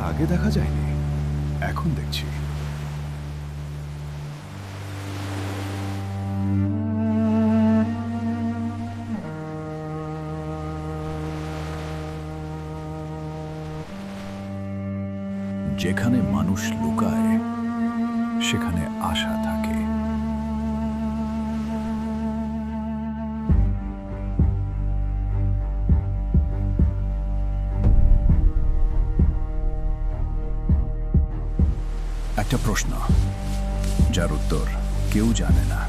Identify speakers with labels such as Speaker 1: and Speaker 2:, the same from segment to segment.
Speaker 1: আগে দেখা যায়নি, এখন দেখছি। যেখানে মানুষ লুকায় সেখানে আশা থাকে। একটা প্রশ্ন যার উত্তর কেউ জানে না।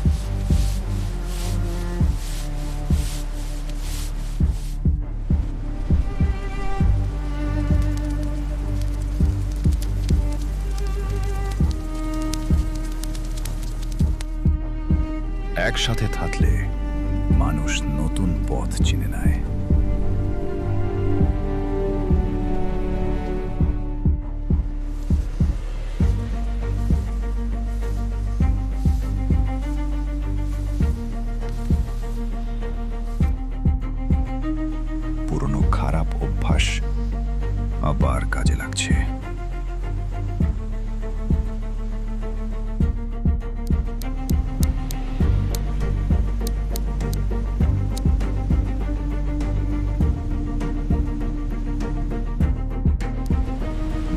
Speaker 1: একসাথে থাকলে মানুষ নতুন পথ চিনে নেয়। পুরনো খারাপ অভ্যাস আবার কাজে লাগছে।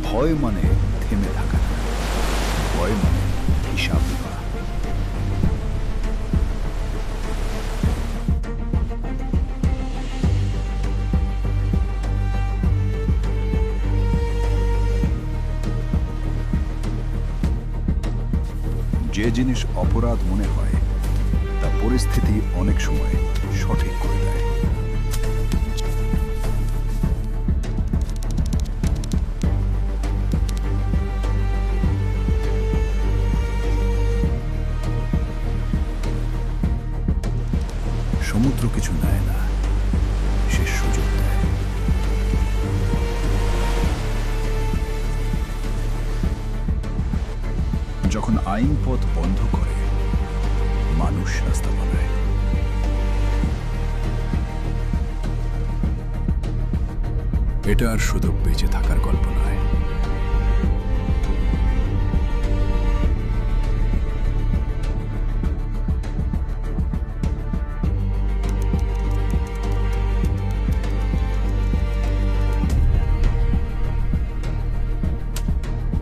Speaker 1: ভয় মানে থেমে থাকা না, ভয় মানে হিসাব দেওয়া। যে জিনিস অপরাধ মনে হয় তা পরিস্থিতি অনেক সময় সঠিক করে দেয়। সমুদ্র কিছু নেয় না, সে সুযোগ দেয়। যখন আইন পথ বন্ধ করে, মানুষ রাস্তা বানায়। এটা আর শুধু বেঁচে থাকার গল্প না,